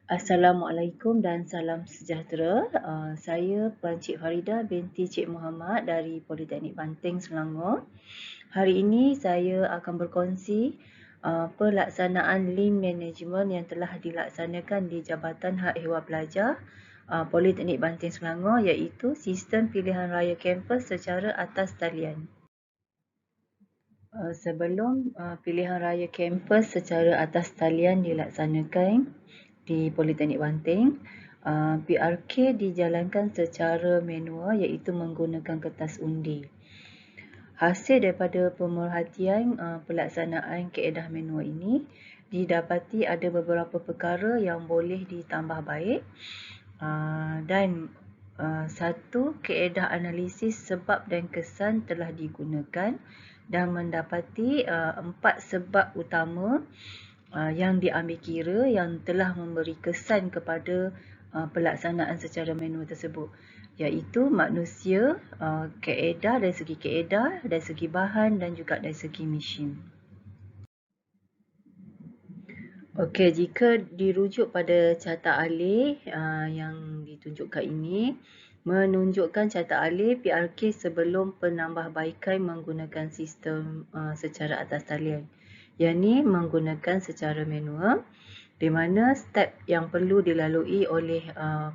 Assalamualaikum dan salam sejahtera. Saya Puan Cik Farida binti Cik Muhammad dari Politeknik Banting, Selangor. Hari ini saya akan berkongsi pelaksanaan Lean Management yang telah dilaksanakan di Jabatan Hak Ehwal Pelajar Politeknik Banting, Selangor, iaitu Sistem Pilihan Raya Kampus secara atas talian. Sebelum pilihan raya kampus secara atas talian dilaksanakan di Politeknik Banting, PRK dijalankan secara manual iaitu menggunakan kertas undi. Hasil daripada pemerhatian pelaksanaan kaedah manual ini, didapati ada beberapa perkara yang boleh ditambah baik dan satu kaedah analisis sebab dan kesan telah digunakan dan mendapati 4 sebab utama yang diambil kira yang telah memberi kesan kepada pelaksanaan secara manual tersebut, iaitu manusia, kaedah dari segi kaedah, dari segi bahan dan juga dari segi mesin. Okey, jika dirujuk pada carta alih yang ditunjukkan ini, menunjukkan carta alih PRK sebelum penambahbaikan menggunakan sistem secara atas talian, yakni menggunakan secara manual, di mana step yang perlu dilalui oleh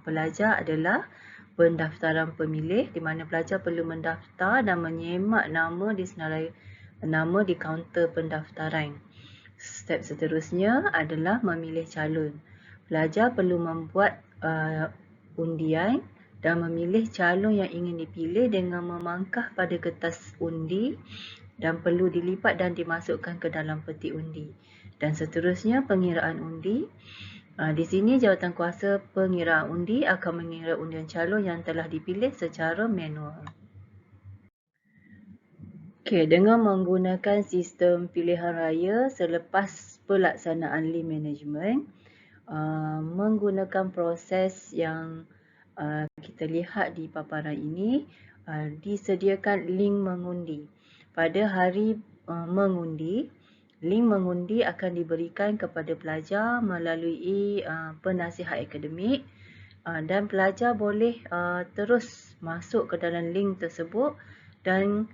pelajar adalah pendaftaran pemilih, di mana pelajar perlu mendaftar dan menyemak nama di senarai nama di kaunter pendaftaran. Step seterusnya adalah memilih calon. Pelajar perlu membuat undian dan memilih calon yang ingin dipilih dengan memangkah pada kertas undi dan perlu dilipat dan dimasukkan ke dalam peti undi. Dan seterusnya pengiraan undi. Di sini jawatankuasa pengiraan undi akan mengira undian calon yang telah dipilih secara manual. Okey, dengan menggunakan sistem pilihan raya selepas pelaksanaan Lean Management, menggunakan proses yang kita lihat di paparan ini, disediakan link mengundi. Pada hari mengundi, link mengundi akan diberikan kepada pelajar melalui penasihat akademik dan pelajar boleh terus masuk ke dalam link tersebut dan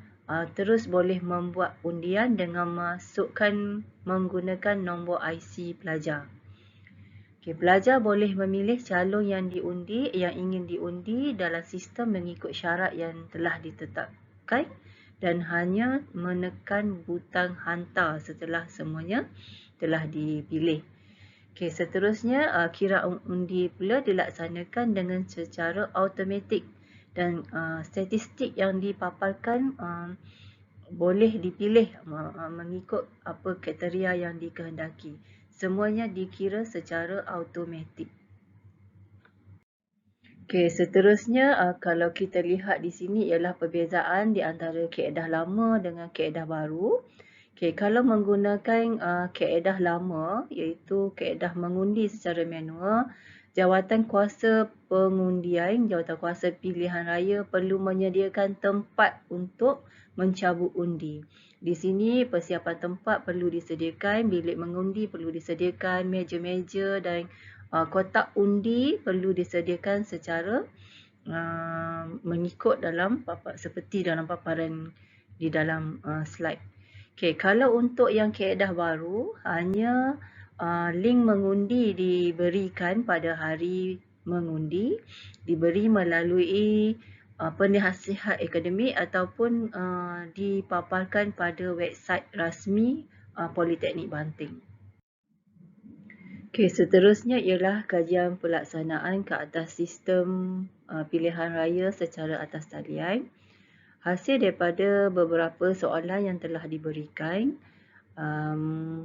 terus boleh membuat undian dengan menggunakan nombor IC pelajar. Okay, pelajar boleh memilih calon yang ingin diundi dalam sistem mengikut syarat yang telah ditetapkan dan hanya menekan butang hantar setelah semuanya telah dipilih. Okay, seterusnya kiraan undi pula dilaksanakan dengan secara automatik dan statistik yang dipaparkan boleh dipilih mengikut apa kriteria yang dikehendaki. Semuanya dikira secara automatik. Okey, seterusnya kalau kita lihat di sini ialah perbezaan di antara kaedah lama dengan kaedah baru. Okey, kalau menggunakan kaedah lama iaitu kaedah mengundi secara manual, jawatankuasa pengundian, jawatankuasa pilihan raya perlu menyediakan tempat untuk mencabut undi. Di sini persiapan tempat perlu disediakan, bilik mengundi perlu disediakan, meja-meja dan kotak undi perlu disediakan secara mengikut dalam seperti dalam paparan di dalam slide. Okey, kalau untuk yang kaedah baru, hanya link mengundi diberikan pada hari mengundi, diberi melalui penasihat akademik ataupun dipaparkan pada website rasmi Politeknik Banting. Okey, seterusnya ialah kajian pelaksanaan ke atas sistem pilihan raya secara atas talian. Hasil daripada beberapa soalan yang telah diberikan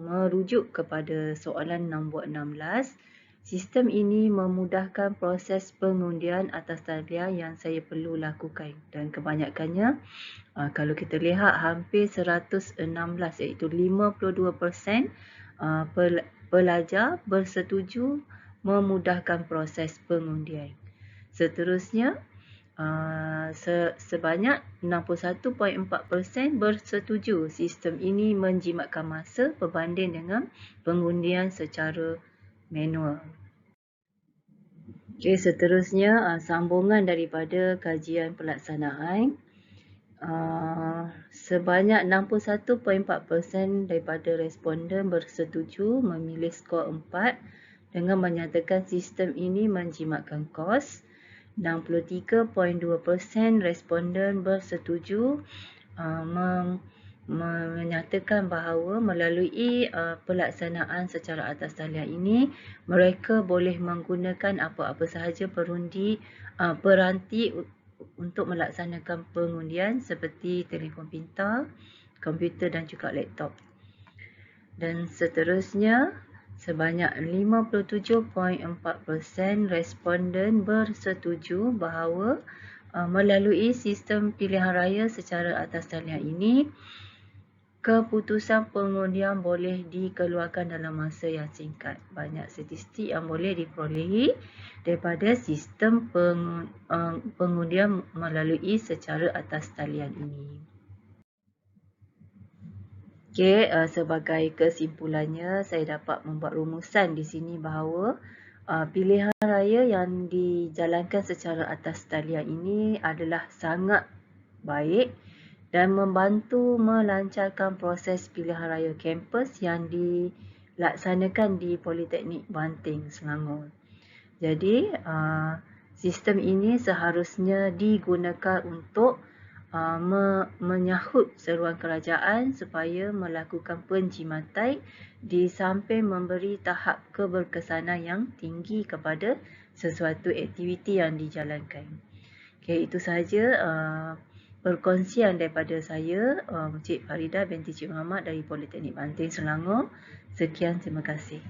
merujuk kepada soalan nombor 16. Sistem ini memudahkan proses pengundian atas talian yang saya perlu lakukan dan kebanyakannya kalau kita lihat hampir 116 iaitu 52% pelajar bersetuju memudahkan proses pengundian. Seterusnya sebanyak 61.4% bersetuju sistem ini menjimatkan masa berbanding dengan pengundian secara manual. Okey, seterusnya sambungan daripada kajian pelaksanaan. Sebanyak 61.4% daripada responden bersetuju memilih skor 4 dengan menyatakan sistem ini menjimatkan kos. 63.2% responden bersetuju menyatakan bahawa melalui pelaksanaan secara atas talian ini mereka boleh menggunakan apa-apa sahaja peranti untuk melaksanakan pengundian seperti telefon pintar, komputer dan juga laptop. Dan seterusnya, sebanyak 57.4% responden bersetuju bahawa melalui sistem pilihan raya secara atas talian ini, keputusan pengundian boleh dikeluarkan dalam masa yang singkat. Banyak statistik yang boleh diperolehi daripada sistem pengundian melalui secara atas talian ini. Okey, sebagai kesimpulannya, saya dapat membuat rumusan di sini bahawa pilihan raya yang dijalankan secara atas talian ini adalah sangat baik dan membantu melancarkan proses pilihan raya kampus yang dilaksanakan di Politeknik Banting, Selangor. Jadi, sistem ini seharusnya digunakan untuk menyahut seruan kerajaan supaya melakukan penjimatan di samping memberi tahap keberkesanan yang tinggi kepada sesuatu aktiviti yang dijalankan. Okay, itu sahaja perkongsian daripada saya, Cik Farida binti Cik Muhammad dari Politeknik Banting, Selangor. Sekian, terima kasih.